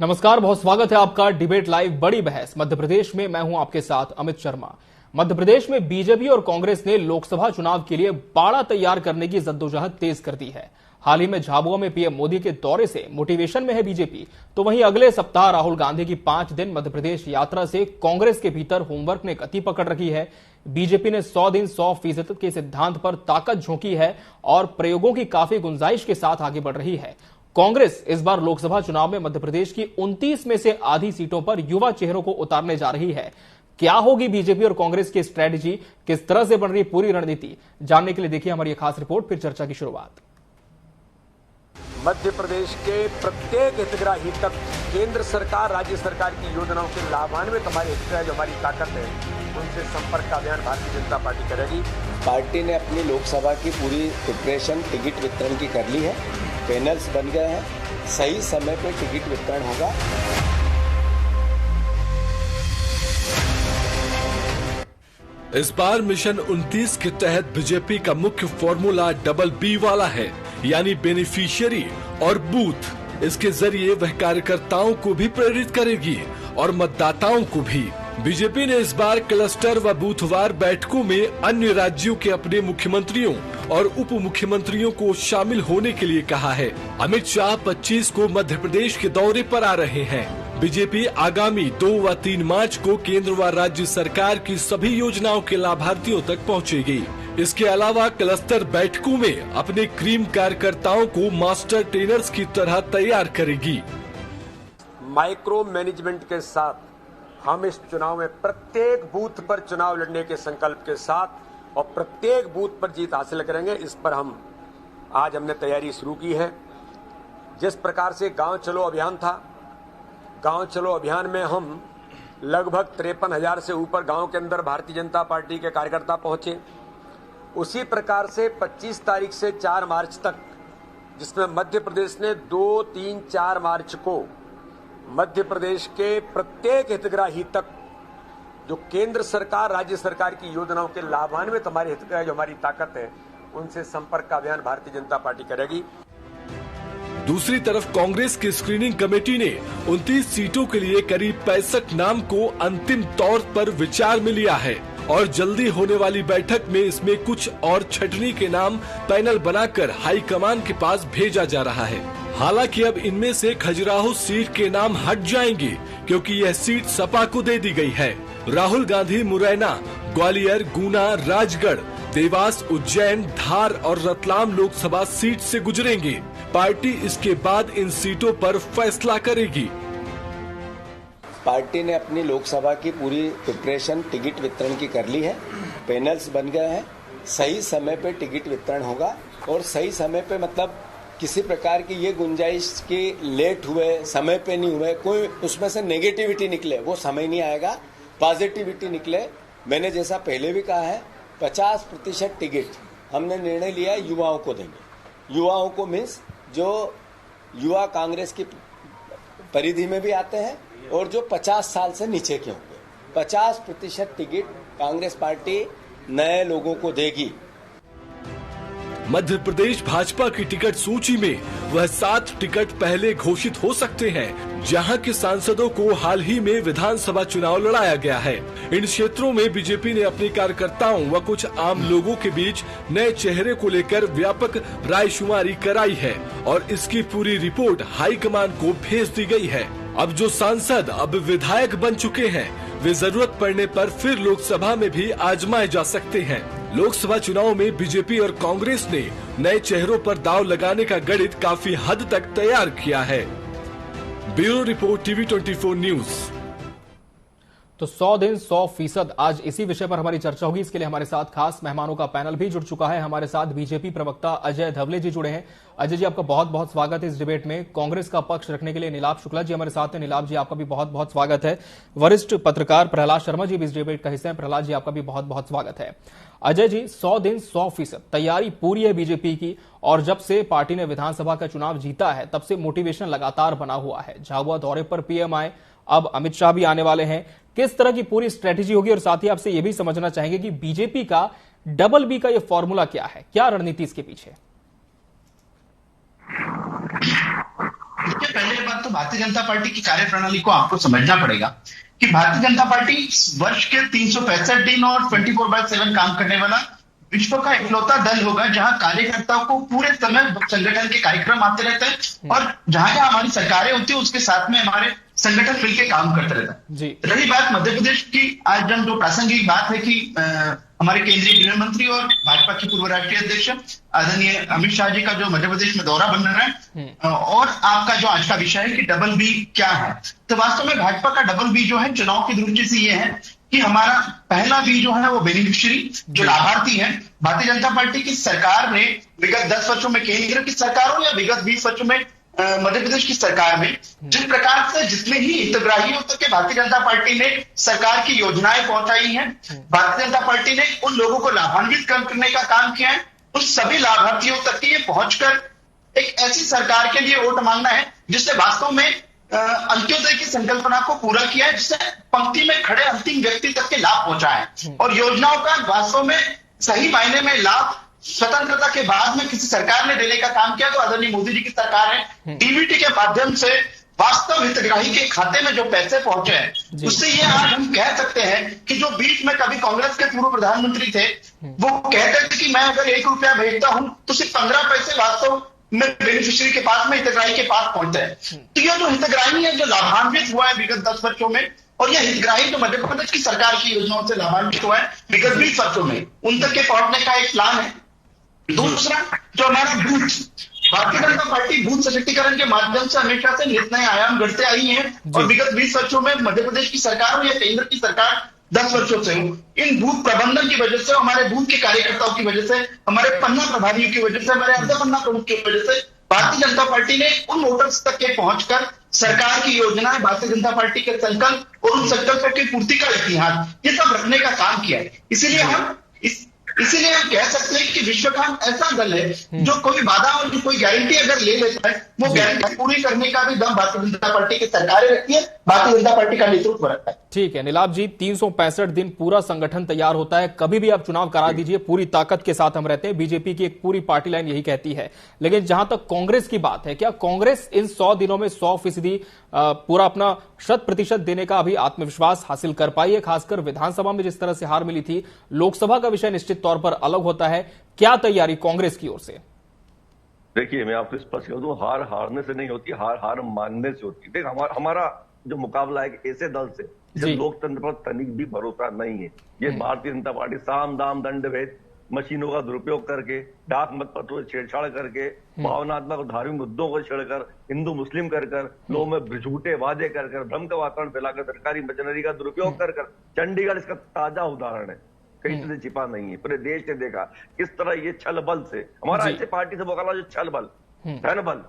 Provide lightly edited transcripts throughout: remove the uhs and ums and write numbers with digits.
नमस्कार, बहुत स्वागत है आपका डिबेट लाइव बड़ी बहस मध्य प्रदेश में। मैं हूं आपके साथ अमित शर्मा। मध्य प्रदेश में बीजेपी और कांग्रेस ने लोकसभा चुनाव के लिए बाड़ा तैयार करने की जद्दोजहद तेज कर दी है। हाल ही में झाबुआ में पीएम मोदी के दौरे से मोटिवेशन में है बीजेपी, तो वहीं अगले सप्ताह राहुल गांधी की 5 दिन मध्य प्रदेश यात्रा से कांग्रेस के भीतर होमवर्क ने गति पकड़ रखी है। बीजेपी ने 100 दिन 100% के सिद्धांत पर ताकत झोंकी है और प्रयोगों की काफी गुंजाइश के साथ आगे बढ़ रही है। कांग्रेस इस बार लोकसभा चुनाव में मध्य प्रदेश की 29 में से आधी सीटों पर युवा चेहरों को उतारने जा रही है। क्या होगी बीजेपी और कांग्रेस की स्ट्रेटजी, किस तरह से बन रही पूरी रणनीति, जानने के लिए देखिए हमारी खास रिपोर्ट, फिर चर्चा की शुरुआत। मध्य प्रदेश के प्रत्येक हितग्राही तक केंद्र सरकार, राज्य सरकार की योजनाओं के लाभान्वित हमारे हितग्राही जो हमारी ताकत है, उनसे संपर्क का अभियान भारतीय जनता पार्टी करेगी। पार्टी ने अपनी लोकसभा की पूरी प्रिपरेशन टिकट वितरण की कर ली है, पैनल्स बन गए हैं, सही समय पे टिकट वितरण होगा। इस बार मिशन 29 के तहत बीजेपी का मुख्य फॉर्मूला डबल बी वाला है, यानी बेनिफिशियरी और बूथ। इसके जरिए वह कार्यकर्ताओं को भी प्रेरित करेगी और मतदाताओं को भी। बीजेपी ने इस बार क्लस्टर व बूथवार बैठकों में अन्य राज्यों के अपने मुख्यमंत्रियों और उप मुख्यमंत्रियों को शामिल होने के लिए कहा है। अमित शाह 25 को मध्य प्रदेश के दौरे पर आ रहे हैं। बीजेपी आगामी 2 व 3 मार्च को केंद्र व राज्य सरकार की सभी योजनाओं के लाभार्थियों तक पहुंचेगी। इसके अलावा क्लस्टर बैठकों में अपने क्रीम कार्यकर्ताओं को मास्टर ट्रेनर्स की तरह तैयार करेगी। माइक्रो मैनेजमेंट के साथ हम इस चुनाव में प्रत्येक बूथ पर चुनाव लड़ने के संकल्प के साथ और प्रत्येक बूथ पर जीत हासिल करेंगे। इस पर आज हमने तैयारी शुरू की है। जिस प्रकार से गांव चलो अभियान था, गांव चलो अभियान में हम लगभग 53,000 से ऊपर गांव के अंदर भारतीय जनता पार्टी के कार्यकर्ता पहुंचे। उसी प्रकार से 25 तारीख से 4 मार्च तक, जिसमें मध्य प्रदेश ने 2, 3, 4 मार्च को मध्य प्रदेश के प्रत्येक हितग्राही तक जो केंद्र सरकार, राज्य सरकार की योजनाओं के लाभान्वित हमारे हितग्राही जो हमारी ताकत है, उनसे संपर्क का अभियान भारतीय जनता पार्टी करेगी। दूसरी तरफ कांग्रेस की स्क्रीनिंग कमेटी ने 29 सीटों के लिए करीब 65 नाम को अंतिम तौर पर विचार में लिया है और जल्दी होने वाली बैठक में इसमें कुछ और छटनी के नाम पैनल बनाकर हाईकमान के पास भेजा जा रहा है। हालांकि अब इनमें से खजुराहो सीट के नाम हट जाएंगे, क्योंकि यह सीट सपा को दे दी गई है। राहुल गांधी मुरैना, ग्वालियर, गुना, राजगढ़, देवास, उज्जैन, धार और रतलाम लोकसभा सीट से गुजरेंगे। पार्टी इसके बाद इन सीटों पर फैसला करेगी। पार्टी ने अपनी लोकसभा की पूरी प्रिपरेशन टिकट वितरण की कर ली है, पैनल्स बन गए हैं, सही समय पे टिकट वितरण होगा। और सही समय पे मतलब किसी प्रकार की ये गुंजाइश कि लेट हुए, समय पे नहीं हुए, कोई उसमें से नेगेटिविटी निकले, वो समय नहीं आएगा। पॉजिटिविटी निकले। मैंने जैसा पहले भी कहा है, 50% टिकट हमने निर्णय लिया युवाओं को देंगे। युवाओं को मीन्स जो युवा कांग्रेस की परिधि में भी आते हैं और जो 50 साल से नीचे के होंगे। 50% टिकट कांग्रेस पार्टी नए लोगों को देगी। मध्य प्रदेश भाजपा की टिकट सूची में वह 7 टिकट पहले घोषित हो सकते हैं, जहां के सांसदों को हाल ही में विधानसभा चुनाव लड़ाया गया है। इन क्षेत्रों में बीजेपी ने अपने कार्यकर्ताओं व कुछ आम लोगों के बीच नए चेहरे को लेकर व्यापक रायशुमारी कराई है और इसकी पूरी रिपोर्ट हाईकमान को भेज दी गई है। अब जो सांसद अब विधायक बन चुके हैं, वे जरूरत पड़ने पर फिर लोकसभा में भी आजमाए जा सकते हैं। लोकसभा चुनाव में बीजेपी और कांग्रेस ने नए चेहरों पर दांव लगाने का गणित काफी हद तक तैयार किया है। Bureau report, TV 24 news. तो 100 दिन 100% आज इसी विषय पर हमारी चर्चा होगी। इसके लिए हमारे साथ खास मेहमानों का पैनल भी जुड़ चुका है। हमारे साथ बीजेपी प्रवक्ता अजय धवले जी जुड़े हैं। अजय जी, आपका बहुत बहुत स्वागत है इस डिबेट में। कांग्रेस का पक्ष रखने के लिए नीलाभ शुक्ला जी हमारे साथ हैं। नीलाभ जी, आपका भी बहुत बहुत स्वागत है। वरिष्ठ पत्रकार प्रहलाद शर्मा जी भी इस डिबेट का हिस्सा है। प्रहलाद जी, आपका भी बहुत बहुत स्वागत है। अजय जी, 100 दिन 100% तैयारी पूरी है बीजेपी की, और जब से पार्टी ने विधानसभा का चुनाव जीता है तब से मोटिवेशन लगातार बना हुआ है। झाबुआ दौरे पर पीएम आए, अब अमित शाह भी आने वाले हैं। किस तरह की पूरी स्ट्रेटेजी होगी, और साथ ही आपसे यह भी समझना चाहेंगे कि बीजेपी का डबल बी का यह फॉर्मूला क्या है, क्या रणनीति इसके पीछे? इसके पहले बात तो भारतीय जनता पार्टी की कार्यप्रणाली को आपको समझना पड़ेगा कि भारतीय जनता पार्टी वर्ष के 365 दिन और 24/7 काम करने वाला विश्व का इकलौता दल होगा जहां कार्यकर्ताओं को पूरे समय संगठन के कार्यक्रम आते रहते हैं और जहां जहां हमारी सरकारें होती है उसके साथ में हमारे संगठन मिलकर काम करते रहता है। रही बात मध्य प्रदेश की, आज हम जो प्रासंगिक बात है कि हमारे केंद्रीय गृह मंत्री और भाजपा के पूर्व राष्ट्रीय अध्यक्ष आदरणीय अमित शाह जी का जो मध्य प्रदेश में दौरा बन रहा है और आपका जो आज का विषय है कि डबल बी क्या है, तो वास्तव में भाजपा का डबल बी जो है चुनाव की दृष्टि से ये है कि हमारा पहला बी जो है वो बेनिफिशियरी, जो लाभार्थी है। भारतीय जनता पार्टी की सरकार ने विगत 10 वर्षों में केंद्र की सरकार हो या विगत 20 वर्षों में मध्य प्रदेश की सरकार में जिस प्रकार से जितने ही हितग्राहियों तक भारतीय जनता पार्टी ने सरकार की योजनाएं पहुंचाई हैं, भारतीय जनता पार्टी ने उन लोगों को लाभान्वित करने का काम किया है, उस सभी लाभार्थियों तक की ये पहुंचकर एक ऐसी सरकार के लिए वोट मांगना है जिसने वास्तव में अंत्योदय की संकल्पना को पूरा किया है, जिससे पंक्ति में खड़े अंतिम व्यक्ति तक के लाभ पहुंचा है और योजनाओं का वास्तव में सही मायने में लाभ स्वतंत्रता के बाद में किसी सरकार ने देने का काम किया तो आदरणीय मोदी जी की सरकार है। डीबीटी के माध्यम से वास्तव हितग्राही के खाते में जो पैसे पहुंचे हैं उससे ये आज हम कह सकते हैं कि जो बीच में कभी कांग्रेस के पूर्व प्रधानमंत्री थे वो कहते थे कि मैं अगर 1 रुपया भेजता हूं तो सिर्फ 15 पैसे वास्तव में बेनिफिशियरी के पास में हितग्राही के पास पहुंचते हैं। तो ये जो हितग्राही है जो लाभान्वित हुआ है विगत 10 वर्षों में और यह हितग्राही जो मध्य प्रदेश की सरकार की योजनाओं से लाभान्वित हुआ है विगत 20 वर्षों में, उन तक के पहुंचने का एक प्लान है। दूसरा जो हमारा booth, Bharatiya Janata party booth सशक्तिकरण के माध्यम से हमेशा से नित नए आयाम गढ़ते आई है और विगत 20 वर्षों में मध्य प्रदेश की सरकार हो या केंद्र की सरकार 10 वर्षों से हो, इन बूथ प्रबंधन की वजह से, हमारे बूथ के कार्यकर्ताओं की वजह से, हमारे पन्ना प्रभारियों की वजह से, हमारे अर्ध पन्ना प्रमुख की वजह से भारतीय जनता पार्टी ने उन वोटर्स तक के पहुंचकर सरकार की योजनाएं, भारतीय जनता पार्टी के संकल्प और उन संकल्पों की पूर्ति का इतिहास ये सब रखने का काम किया है। इसीलिए हम कह सकते हैं कि विश्व का ऐसा दल है जो कोई वादा और जो कोई गारंटी अगर ले लेता है वो गारंटी पूरी करने का भी दम भारतीय जनता पार्टी की सरकारें रखती है, भारतीय जनता पार्टी का नेतृत्व रखता है। ठीक है नीलाभ जी, 365 दिन पूरा संगठन तैयार होता है, कभी भी आप चुनाव करा दीजिए, पूरी ताकत के साथ हम रहते हैं। बीजेपी की एक पूरी पार्टी लाइन यही कहती है। लेकिन जहां तक कांग्रेस की बात है, क्या कांग्रेस इन 100 दिनों में 100% पूरा अपना 100% देने का अभी आत्मविश्वास हासिल कर पाई है? खासकर विधानसभा में जिस तरह से हार मिली थी, लोकसभा का विषय निश्चित तौर पर अलग होता है। क्या तैयारी कांग्रेस की ओर से? देखिए मैं आपको स्पष्ट कर दूं, हार हारने से नहीं होती, हार मानने से होती है। देख हमारा जो मुकाबला है ऐसे दल से जिसे लोकतंत्र पर तनिक भी भरोसा नहीं है। ये भारतीय जनता पार्टी साम दाम दंड भेद मशीनों का दुरुपयोग करके, डाक मतपत्रों से छेड़छाड़ करके, भावनात्मक और धार्मिक मुद्दों को छेड़कर, हिंदू मुस्लिम कर लोगों में झूठे वादे कर भ्रम का वातावरण फैलाकर, सरकारी मशीनरी का दुरुपयोग कर चंडीगढ़ इसका ताजा उदाहरण है, कहीं से छिपा नहीं है। पूरे देश ने देखा किस तरह ये छल बल से, हमारा ऐसे पार्टी से मुकाबला जो छल बल धन बल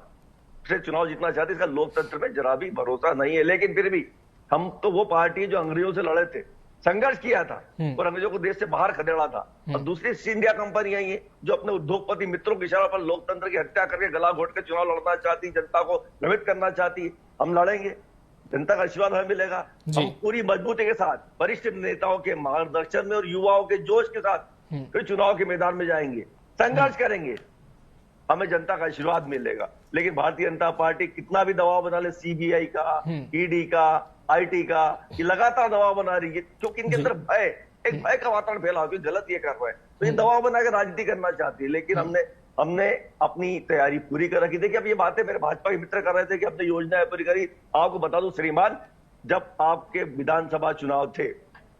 से चुनाव जीतना चाहते, इसका लोकतंत्र में जरा भी भरोसा नहीं है। लेकिन फिर भी हम तो वो पार्टी जो अंग्रेजों से लड़े थे, संघर्ष किया था और अंग्रेजों को देश से बाहर खदेड़ा था, और दूसरी ईस्ट इंडिया कंपनियां ये जो अपने उद्योगपति मित्रों के इशारे पर लोकतंत्र की हत्या करके गला घोट के चुनाव लड़ना चाहती, जनता को भ्रमित करना चाहती। हम लड़ेंगे, जनता का आशीर्वाद हमें मिलेगा, हम पूरी मजबूती के साथ वरिष्ठ नेताओं के मार्गदर्शन में और युवाओं के जोश के साथ फिर चुनाव के मैदान में जाएंगे, संघर्ष करेंगे, हमें जनता का आशीर्वाद मिलेगा। लेकिन भारतीय जनता पार्टी कितना भी दबाव बना ले, सीबीआई का, ईडी का, आईटी का, ये लगातार दबाव बना रही है क्योंकि इनके अंदर एक भय का वातावरण फैला हो, गलत ये कर रहे हैं तो ये दबाव बना के राजनीति करना चाहती है। लेकिन हमने अपनी तैयारी पूरी कर रखी। देखिए अब ये बातें मेरे भाजपा के मित्र कर रहे थे कि हमने योजनाएं पूरी करी। आपको बता दूं श्रीमान, जब आपके विधानसभा चुनाव थे,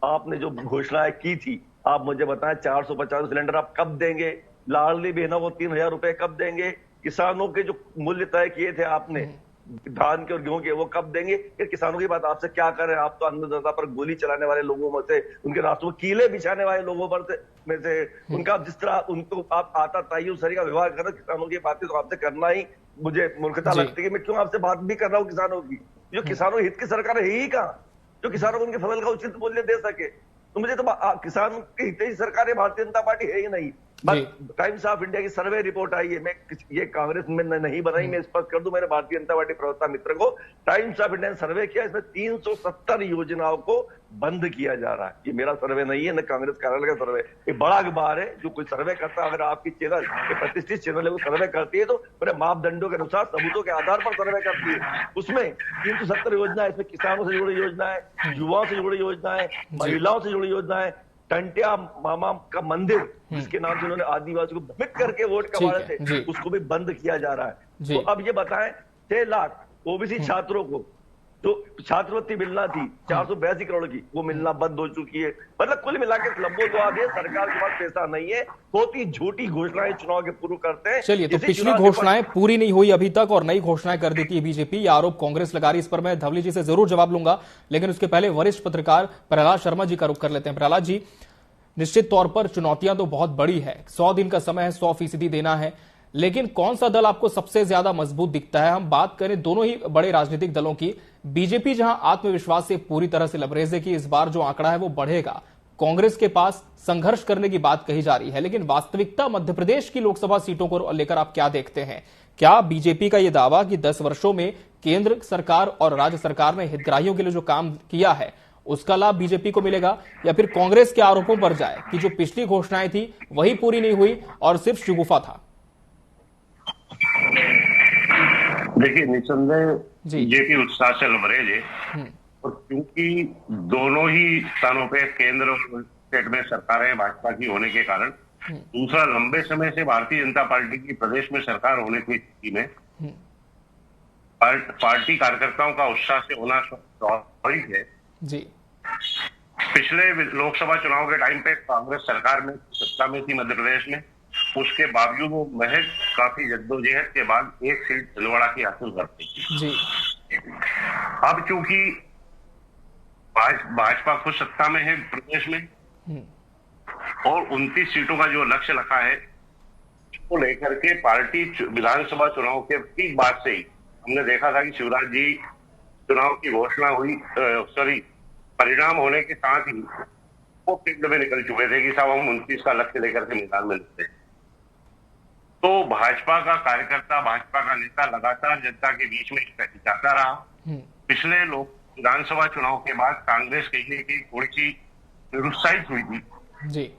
आपने जो घोषणाएं की थी, आप मुझे बताएं 450 सिलेंडर आप कब देंगे, लाडली बहनों को 3000 रुपए कब देंगे, किसानों के जो मूल्य तय किए थे आपने धान के और गेहूं के, वो कब देंगे? ये किसानों की बात आपसे क्या करें, आप तो अन्नदाता पर गोली चलाने वाले लोगों में से, उनके रास्तों में कीले बिछाने वाले लोगों पर से उनका जिस तरह उनको आप आता ताई सरी का व्यवहार कर रहे, किसानों की बातें तो आपसे करना ही मुझे मूर्खता लगती है कि मैं क्यों आपसे बात भी कर रहा हूँ किसानों की, जो किसानों हित की सरकार है ही कहाँ, जो किसानों को उनके फसल का उचित मूल्य दे सके। तो मुझे तो किसान के हित की सरकार है भारतीय जनता पार्टी है ही नहीं। टाइम्स ऑफ इंडिया की सर्वे रिपोर्ट आई है, मैं ये कांग्रेस में नहीं बनाई, मैं स्पष्ट कर दूं, मैंने भारतीय जनता पार्टी प्रवक्ता मित्र को टाइम्स ऑफ इंडिया ने सर्वे किया, इसमें 370 योजनाओं को बंद किया जा रहा है। ये मेरा सर्वे नहीं है, न कांग्रेस कार्यालय का सर्वे, ये बड़ा अखबार है जो कोई सर्वे करता है। अगर आपकी चैनल प्रतिष्ठित चैनल है वो सर्वे करती है तो पूरे मापदंडों के अनुसार सबूतों के आधार पर सर्वे करती है। उसमें 370 योजना, इसमें किसानों से जुड़ी योजना है, युवाओं से जुड़ी योजना है, महिलाओं से जुड़ी योजना है, टंटिया मामा का मंदिर जिसके नाम से उन्होंने आदिवासी को भ्रमित करके वोट कमाए थे, उसको भी बंद किया जा रहा है। तो अब ये बताएं, 6 लाख ओबीसी छात्रों को जो छात्रवृत्ति मिलना थी 482 करोड़ की, वो मिलना बंद हो चुकी है। मतलब कुल मिला के लंबोदवाद है, सरकार के पास पैसा नहीं है, बहुत ही झूठी घोषणाएं चुनाव के पूर्व करते हैं। चलिए, तो पिछली घोषणाएं पूरी नहीं हुई अभी तक और नई घोषणाएं कर देती है बीजेपी, ये आरोप कांग्रेस लगा रही। इस पर मैं धवली जी से जरूर जवाब लूंगा, लेकिन उसके पहले वरिष्ठ पत्रकार प्रहलाद शर्मा जी का रुख कर लेते हैं। प्रहलाद जी, निश्चित तौर पर चुनौतियां तो बहुत बड़ी है, 100 दिन का समय है, 100% देना है, लेकिन कौन सा दल आपको सबसे ज्यादा मजबूत दिखता है? हम बात करें दोनों ही बड़े राजनीतिक दलों की, बीजेपी जहां आत्मविश्वास से पूरी तरह से लबरेज है कि इस बार जो आंकड़ा है वो बढ़ेगा, कांग्रेस के पास संघर्ष करने की बात कही जा रही है, लेकिन वास्तविकता मध्य प्रदेश की लोकसभा सीटों को लेकर आप क्या देखते हैं? क्या बीजेपी का यह दावा कि 10 वर्षों में केंद्र सरकार और राज्य सरकार ने हितग्राहियों के लिए जो काम किया है उसका लाभ बीजेपी को मिलेगा, या फिर कांग्रेस के आरोपों पर जाए कि जो पिछली घोषणाएं थी वही पूरी नहीं हुई और सिर्फ शुगुफा था? देखिए, निसंदेह बीजेपी उत्साह से लबरेज है, और क्योंकि दोनों ही स्थानों पे केंद्र और स्टेट में सरकारें भाजपा की होने के कारण, दूसरा लंबे समय से भारतीय जनता पार्टी की प्रदेश में सरकार होने की स्थिति में पार्टी कार्यकर्ताओं का उत्साह से होना स्वाभाविक है जी। पिछले लोकसभा चुनाव के टाइम पे कांग्रेस सरकार में सत्ता में थी मध्य प्रदेश में, उसके बावजूद वो महज काफी जद्दोजहद के बाद एक सीट छिंदवाड़ा की हासिल करती थी। अब चूंकि भाजपा खुद सत्ता में है प्रदेश में और 29 सीटों का जो लक्ष्य रखा है उसको लेकर के पार्टी विधानसभा चुनाव के ठीक बाद से ही हमने देखा था कि शिवराज जी चुनाव की घोषणा हुई, परिणाम होने के साथ ही वो फील्ड में निकल चुके थे कि साहब हम 29 का लक्ष्य लेकर के मैदान में निकले। तो भाजपा का कार्यकर्ता, भाजपा का नेता लगातार जनता के बीच में जाता रहा। पिछले विधानसभा चुनाव के बाद कांग्रेस कहीं की थोड़ी सी निरुत्साहित हुई थी जी।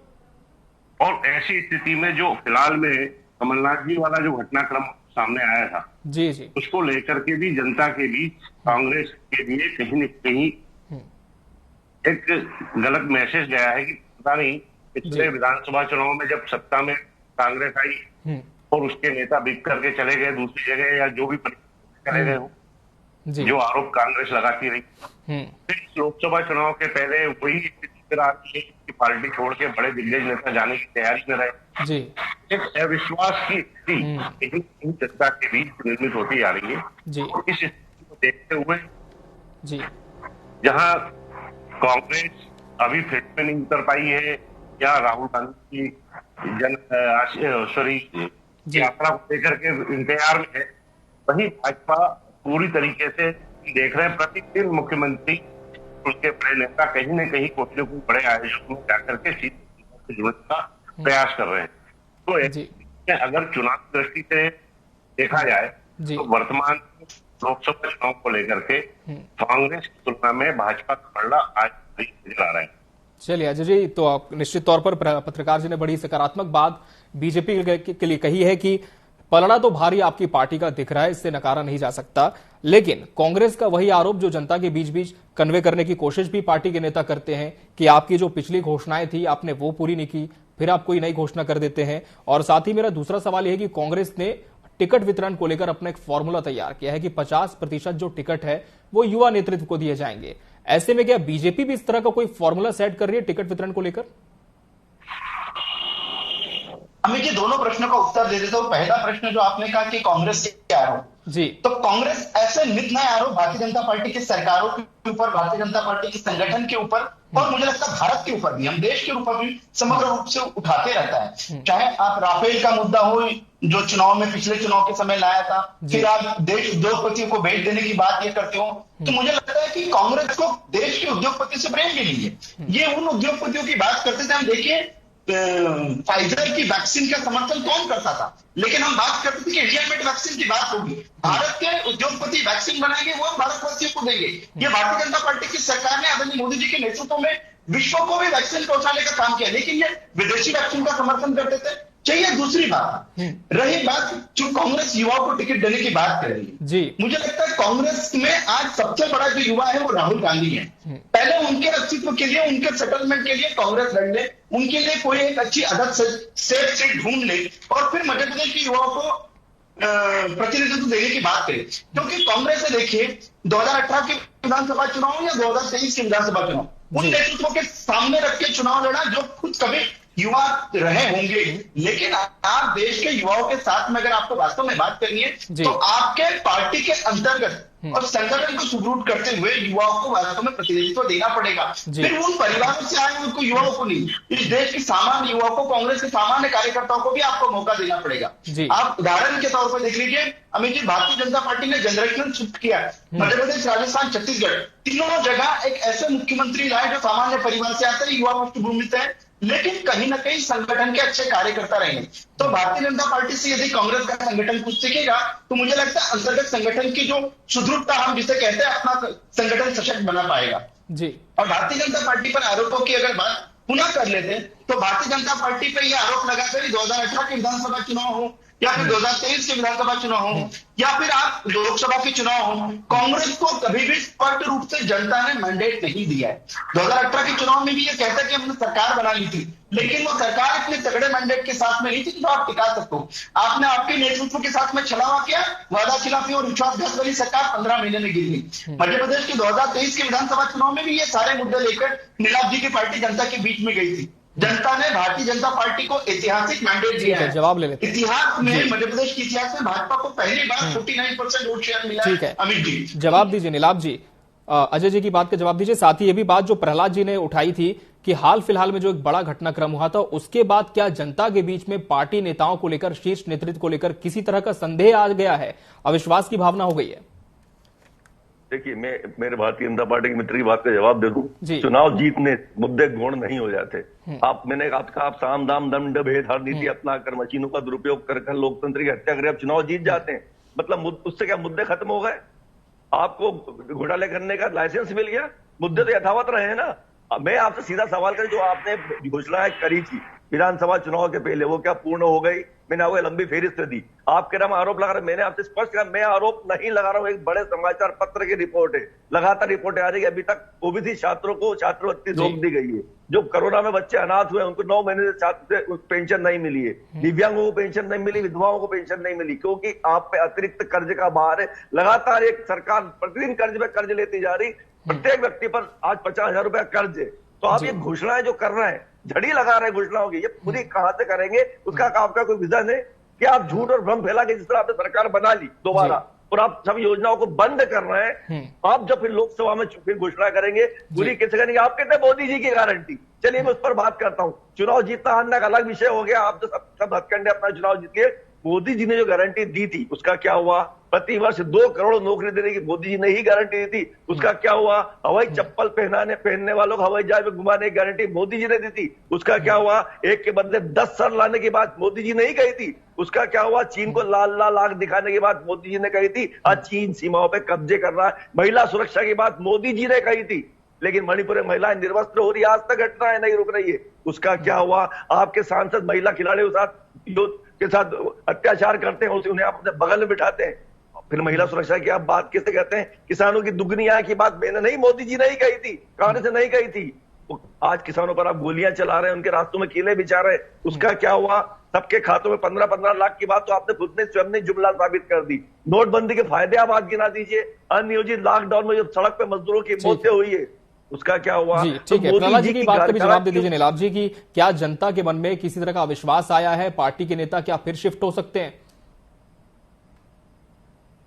और ऐसी स्थिति में जो फिलहाल में कमलनाथ जी वाला जो घटनाक्रम सामने आया था जी जी, उसको लेकर के भी जनता के बीच कांग्रेस के लिए कहीं न कहीं एक गलत मैसेज गया है कि पता नहीं पिछले विधानसभा चुनाव में जब सत्ता में कांग्रेस आई और उसके नेता बिक करके चले गए दूसरी जगह, या जो भी चले गए हो, जो आरोप कांग्रेस लगाती रही, फिर लोकसभा चुनाव के पहले वही स्थिति आ रही है कि पार्टी छोड़ के बड़े दिग्गज नेता जाने की तैयारी में रहे जी। एक अविश्वास की स्थिति जनता के बीच निर्मित होती जा रही है जी। और इस स्थिति को देखते हुए जी, जहां कांग्रेस अभी फिट में नहीं उतर पाई है या राहुल गांधी की यात्रा को लेकर के इंतजार में है, वही भाजपा पूरी तरीके से देख रहे हैं। प्रतिदिन मुख्यमंत्री उसके बड़े नेता कहीं न कहीं कोई बड़े आयोजन में जाकर के सीट जुड़ने का प्रयास कर रहे हैं। तो अगर चुनाव की दृष्टि से देखा जाए तो वर्तमान लोकसभा चुनाव को लेकर के कांग्रेस की तुलना में भाजपा का पलड़ा आज नजर आ रहा है। चलिए अजय जी, तो आप निश्चित तौर पर पत्रकार जी ने बड़ी सकारात्मक बात बीजेपी के लिए कही है कि पलड़ा तो भारी आपकी पार्टी का दिख रहा है, इससे नकारा नहीं जा सकता, लेकिन कांग्रेस का वही आरोप जो जनता के बीच बीच कन्वे करने की कोशिश भी पार्टी के नेता करते हैं कि आपकी जो पिछली घोषणाएं थी आपने वो पूरी नहीं की, फिर आप कोई नई घोषणा कर देते हैं। और साथ ही मेरा दूसरा सवाल यह है कि कांग्रेस ने टिकट वितरण को लेकर अपना एक फॉर्मूला तैयार किया है कि 50% जो टिकट है वो युवा नेतृत्व को दिए जाएंगे। ऐसे में क्या बीजेपी भी इस तरह का कोई फॉर्मूला सेट कर रही है टिकट वितरण को लेकर? अमित जी, दोनों प्रश्नों का उत्तर दे देता हूं। पहला प्रश्न जो आपने कहा कि कांग्रेस के आरोप जी, तो कांग्रेस ऐसे नित नए आरोप भारतीय जनता पार्टी की सरकारों के ऊपर, भारतीय जनता पार्टी के संगठन के ऊपर और मुझे लगता है भारत के ऊपर भी, हम देश के ऊपर भी समग्र रूप से उठाते रहता है। चाहे आप राफेल का मुद्दा हो जो चुनाव में पिछले चुनाव के समय लाया था, फिर आप देश उद्योगपतियों को भेज देने की बात ये करते हो, तो मुझे लगता है कि कांग्रेस को देश के उद्योगपति से प्रेम भी नहीं है। ये उन उद्योगपतियों की बात करते थे, हम देखिए फाइजर की वैक्सीन का समर्थन कौन करता था, लेकिन हम बात करते थे कि इंडिया मेड वैक्सीन की बात होगी, भारत के उद्योगपति वैक्सीन बनाएंगे, वो हम भारतवासियों को देंगे। ये भारतीय जनता पार्टी की सरकार ने आदरणीय मोदी जी के नेतृत्व में विश्व को भी वैक्सीन पहुंचाने का काम किया, लेकिन ये विदेशी वैक्सीन का समर्थन करते थे। चाहिए दूसरी बात, रही बात जो कांग्रेस युवाओं को टिकट देने की बात कर रही है जी, मुझे लगता है कांग्रेस में आज सबसे बड़ा जो युवा है वो राहुल गांधी है। पहले उनके अस्तित्व के लिए, उनके सेटलमेंट के लिए कांग्रेस लड़ ले, उनके लिए कोई एक अच्छी अदद सेफ सीट ढूंढ ले और फिर मध्य प्रदेश के युवाओं को प्रतिनिधित्व देने की बात करें। क्योंकि कांग्रेस से देखिए 2018 के विधानसभा चुनाव या 2023 के विधानसभा चुनाव, उन नेतृत्वों के सामने रख के चुनाव लड़ा जो खुद कभी युवा रहे होंगे, लेकिन आप देश के युवाओं के साथ में अगर आपको वास्तव में बात करनी है तो आपके पार्टी के अंतर्गत और संगठन को सुदृढ़ करते हुए युवाओं को वास्तव में प्रतिनिधित्व देना पड़ेगा। फिर उन परिवारों से आए उनको युवाओं को नहीं, इस देश के सामान्य युवाओं को, कांग्रेस के सामान्य कार्यकर्ताओं को भी आपको मौका देना पड़ेगा। आप उदाहरण के तौर पर देख लीजिए, अमित जी, भारतीय जनता पार्टी ने जनरेशनल शिफ्ट किया, मध्य प्रदेश, राजस्थान, छत्तीसगढ़, तीनों जगह एक ऐसे मुख्यमंत्री लाए जो सामान्य परिवार से आते हैं, युवा पृष्ठभूमि से है, लेकिन कहीं ना कहीं संगठन के अच्छे कार्यकर्ता रहेंगे। तो भारतीय जनता पार्टी से यदि कांग्रेस का संगठन कुछ सीखेगा तो मुझे लगता है अंतर्गत संगठन की जो सुदृढ़ता हम जिसे कहते हैं, अपना संगठन सशक्त बना पाएगा जी। और भारतीय जनता पार्टी पर आरोपों की अगर बात पुनः कर लेते तो भारतीय जनता पार्टी पर यह आरोप लगाकर 2018 के विधानसभा चुनाव हो या फिर 2023 के विधानसभा चुनाव हो या फिर आप लोकसभा के चुनाव हो, कांग्रेस को कभी भी स्पष्ट रूप से जनता ने मैंडेट नहीं दिया है। 2018 के चुनाव में भी ये कहता है कि हमने सरकार बना ली थी, लेकिन वो सरकार इतने तगड़े मैंडेट के साथ में नहीं थी जो आप टिका सकते हो। आपने आपके नेतृत्व के साथ में छलावा किया, वादा खिलाफी और विश्वासघात वाली सरकार 15 महीने में गिर गई। मध्य प्रदेश के 2023 के विधानसभा चुनाव में भी ये सारे मुद्दे लेकर नीलाभ जी की पार्टी जनता के बीच में गई थी। जनता ने भारतीय जनता पार्टी को ऐतिहासिक मैंडेट दिया है। जवाब ले लेते हैं। इतिहास में, मध्य प्रदेश के इतिहास में भाजपा को पहली बार 49% वोट शेयर मिला है। अमित जी जवाब दीजिए, नीलाभ जी, अजय जी की बात का जवाब दीजिए। साथ ही ये भी बात जो प्रहलाद जी ने उठाई थी कि हाल फिलहाल में जो एक बड़ा घटनाक्रम हुआ था उसके बाद क्या जनता के बीच में पार्टी नेताओं को लेकर, शीर्ष नेतृत्व को लेकर किसी तरह का संदेह आ गया है, अविश्वास की भावना हो गई है? देखिए, मैं मेरे भारतीय जनता पार्टी के मित्र की बात का जवाब दे दूं। चुनाव जीतने मुद्दे गौण नहीं हो जाते। मैंने आपका आप साम दाम दंड भेद हर नीति अपना कर मशीनों का दुरुपयोग कर लोकतंत्र की हत्या करे, अब चुनाव जीत जाते हैं, मतलब उससे क्या मुद्दे खत्म हो गए? आपको घोटाले करने का लाइसेंस मिल गया, मुद्दे तो यथावत रहे हैं ना। मैं आपसे सीधा सवाल कर, जो आपने घोषणा करी थी विधानसभा चुनाव के पहले, वो क्या पूर्ण हो गई? मैंने आपको लंबी फेरिस्त दी, आप कह रहे हैं आरोप लगा रहे, मैंने आपसे स्पष्ट कहा मैं आरोप नहीं लगा रहा हूं, एक बड़े समाचार पत्र की रिपोर्ट है, लगातार रिपोर्टें आ रही है। अभी तक ओबीसी छात्रों को छात्रवृत्ति रोक दी गई है, जो कोरोना में बच्चे अनाथ हुए उनको 9 महीने से छात्र पेंशन नहीं मिली है, दिव्यांगों को पेंशन नहीं मिली, विधवाओं को पेंशन नहीं मिली, क्योंकि आप पे अतिरिक्त कर्ज का भार है। लगातार एक सरकार प्रतिदिन कर्ज पे कर्ज लेती जा रही, प्रत्येक व्यक्ति पर आज 50,000 रुपया कर्ज है। तो आप ये घोषणाएं जो कर रहे हैं, झड़ी लगा रहे घोषणाओं की, ये पूरी कहां से करेंगे? उसका आपका कोई विजन है कि आप झूठ और भ्रम फैला के जिस तरह आपने सरकार बना ली दोबारा और आप सब योजनाओं को बंद कर रहे हैं, आप जब फिर लोकसभा में फिर घोषणा करेंगे पूरी कैसे करेंगे? आप कहते हैं मोदी जी की गारंटी, चलिए मैं उस पर बात करता हूं। चुनाव जीतना हारना का अलग विषय हो गया, आप तो सब हथकंडे अपना चुनाव जीत लिए। मोदी जी ने जो गारंटी दी थी उसका क्या हुआ? प्रति वर्ष 2 करोड़ नौकरी देने की मोदी जी ने ही गारंटी दी थी, उसका क्या हुआ? हवाई चप्पल पहनने वालों को हवाई जहाज में घुमाने की गारंटी मोदी जी ने दी थी, उसका क्या हुआ? एक के बदले 10 सर लाने की बात मोदी जी ने ही कही थी, उसका क्या हुआ? चीन को लाल लाल आग दिखाने की बात मोदी जी ने कही थी, आज चीन सीमाओं पर कब्जे कर रहा है। महिला सुरक्षा की बात मोदी जी ने कही थी, लेकिन मणिपुर में महिलाएं निर्वस्त्र हो रही, आज तक घटनाएं नहीं रुक रही है, उसका क्या हुआ? आपके सांसद महिला खिलाड़ियों के साथ अत्याचार करते हैं, उन्हें आप अपने बगल में बिठाते हैं। फिर महिला सुरक्षा की आप बात कैसे कहते हैं? किसानों की दुगनी आय की बात मैंने नहीं, मोदी जी ने ही कही थी, कांग्रेस ने नहीं कही थी। आज किसानों पर आप गोलियां चला रहे हैं, उनके रास्तों में कीले बिछा रहे हैं, उसका क्या हुआ? सबके खातों में 15-15 लाख की बात तो आपने खुद ने स्वयं ने जुमला साबित कर दी। नोटबंदी के फायदे आप आज गिना दीजिए, अनियोजित लॉकडाउन में जो सड़क पे मजदूरों की मौतें हुई है उसका क्या हुआ? जी ठीक है, प्रहलाद जी की बात का भी जवाब दे दीजिए नीलाभ जी की, क्या जनता के मन में किसी तरह का अविश्वास आया है? पार्टी के नेता क्या फिर शिफ्ट हो सकते हैं?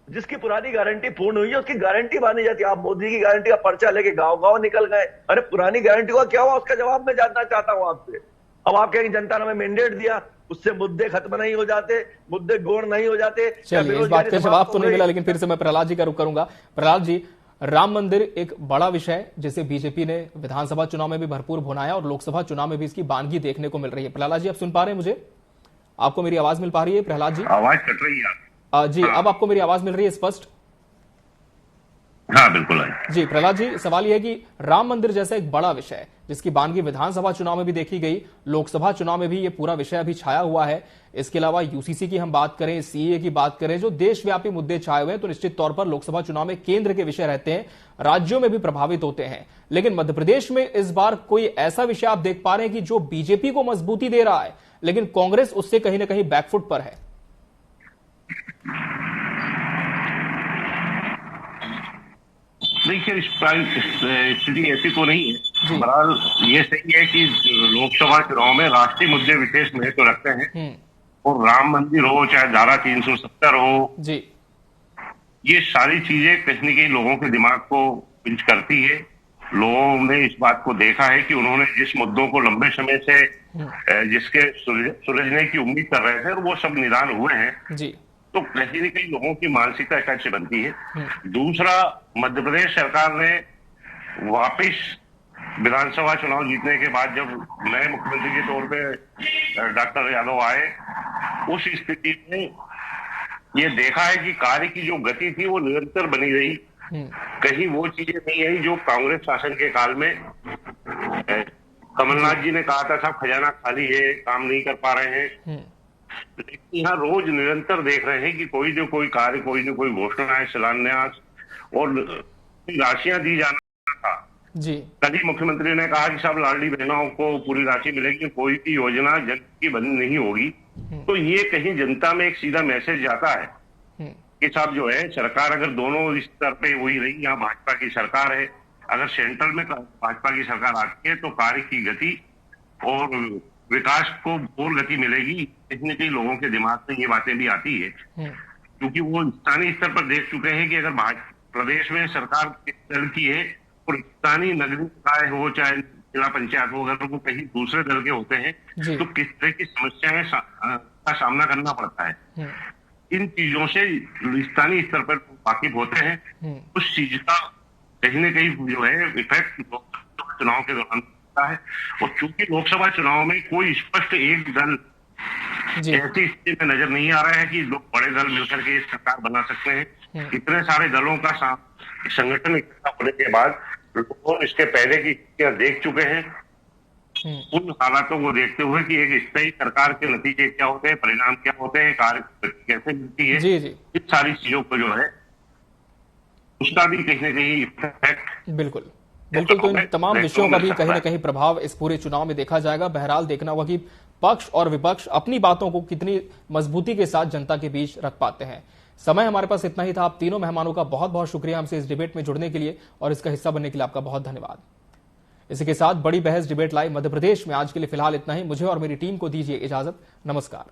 जिसकी पुरानी गारंटी पूर्ण हुई है उसकी गारंटी मानी जाती है। आप मोदी की गारंटी का पर्चा लेके गांव-गांव निकल गए, अरे पुरानी गारंटी का क्या हुआ? उसका जवाब मैं जानना चाहता हूं आपसे। अब आप कहेंगे जनता ने हमें मैंडेट दिया, उससे मुद्दे खत्म नहीं हो जाते, मुद्दे गौण नहीं हो जाते। चलिए, इस बात का जवाब तो नहीं मिला, लेकिन फिर से मैं प्रहलाद जी का रुख करूंगा। प्रहलाद जी, राम मंदिर एक बड़ा विषय है जिसे बीजेपी ने विधानसभा चुनाव में भी भरपूर भुनाया और लोकसभा चुनाव में भी इसकी बानगी देखने को मिल रही है। प्रहलाद जी, आप सुन पा रहे हैं मुझे? आपको मेरी आवाज मिल पा रही है प्रहलाद जी? आवाज कट रही है जी, अब आपको मेरी आवाज मिल रही है स्पष्ट? हाँ बिल्कुल है जी। प्रहलाद जी, सवाल यह है कि राम मंदिर जैसा एक बड़ा विषय है जिसकी बानगी विधानसभा चुनाव में भी देखी गई, लोकसभा चुनाव में भी ये पूरा विषय अभी छाया हुआ है। इसके अलावा यूसीसी की हम बात करें, सीए की बात करें, जो देशव्यापी मुद्दे छाए हुए हैं, तो निश्चित तौर पर लोकसभा चुनाव में केंद्र के विषय रहते हैं, राज्यों में भी प्रभावित होते हैं। लेकिन मध्य प्रदेश में इस बार कोई ऐसा विषय आप देख पा रहे हैं कि जो बीजेपी को मजबूती दे रहा है, लेकिन कांग्रेस उससे कहीं ना कहीं बैकफुट पर है? देखिए, स्थिति ऐसी तो नहीं है। बहरहाल ये सही है कि लोकसभा चुनाव में राष्ट्रीय मुद्दे विशेष महत्व रखते हैं और राम मंदिर हो चाहे धारा 370 हो जी, ये सारी चीजें कहीं न कहीं लोगों के दिमाग को पिंच करती है। लोगों ने इस बात को देखा है कि उन्होंने जिस मुद्दों को लंबे समय से जिसके सुलझने की उम्मीद कर रहे थे और वो सब निदान हुए हैं जी, तो कहीं न कहीं लोगों की मानसिकता कैसे बनती है। दूसरा, मध्य प्रदेश सरकार ने वापिस विधानसभा चुनाव जीतने के बाद जब नए मुख्यमंत्री के तौर पे डॉक्टर यादव आए, उस स्थिति में ये देखा है कि कार्य की जो गति थी वो निरंतर बनी रही। कहीं वो चीजें नहीं आई जो कांग्रेस शासन के काल में कमलनाथ जी ने कहा था साहब खजाना खाली है, काम नहीं कर पा रहे हैं। लेकिन यहाँ रोज निरंतर देख रहे हैं कि कोई न कोई कार्य, कोई न कोई घोषणा, शिलान्यास और राशियां दी जाना था जी। कल ही मुख्यमंत्री ने कहा कि साहब लाडली बहनों को पूरी राशि मिलेगी, कोई भी योजना जन की बंद नहीं होगी। तो ये कहीं जनता में एक सीधा मैसेज जाता है कि साहब जो है सरकार अगर दोनों स्तर पे वही रही, यहाँ भाजपा की सरकार है, अगर सेंट्रल में भाजपा की सरकार आती है तो कार्य की गति और विकास को और गति मिलेगी। कहीं न कहीं लोगों के दिमाग में ये बातें भी आती है क्योंकि वो स्थानीय स्तर पर देख चुके हैं कि अगर प्रदेश में सरकार किस दल की है और स्थानीय नगरीय निकाय हो चाहे जिला पंचायत हो, अगर वो कहीं दूसरे दल के होते हैं तो किस तरह की समस्याएं का सामना करना पड़ता है। इन चीजों से स्थानीय स्तर पर वाकिफ होते हैं। उस चीज का कहीं न कहीं जो है इफेक्ट चुनाव के दौरान है। और चूंकि लोकसभा चुनाव में कोई स्पष्ट एक दल ऐसी स्थिति में नजर नहीं आ रहा है कि लोग बड़े दल मिलकर के सरकार बना सकते हैं। इतने सारे दलों का संगठन इकट्ठा होने के बाद लोग इसके पहले की स्थितियां देख चुके हैं। उन हालातों को देखते हुए कि एक स्थायी सरकार के नतीजे क्या होते हैं, परिणाम क्या होते हैं, कार्य कैसे मिलती है, इस सारी चीजों को जो है उसका भी कहीं न कहीं इफेक्ट बिल्कुल तो इन तमाम विषयों का भी कहीं ना कहीं प्रभाव इस पूरे चुनाव में देखा जाएगा। बहरहाल देखना होगा कि पक्ष और विपक्ष अपनी बातों को कितनी मजबूती के साथ जनता के बीच रख पाते हैं। समय हमारे पास इतना ही था। आप तीनों मेहमानों का बहुत बहुत शुक्रिया हमसे इस डिबेट में जुड़ने के लिए और इसका हिस्सा बनने के लिए आपका बहुत धन्यवाद। इसी के साथ बड़ी बहस डिबेट लाइव मध्य प्रदेश में आज के लिए फिलहाल इतना ही। मुझे और मेरी टीम को दीजिए इजाजत। नमस्कार।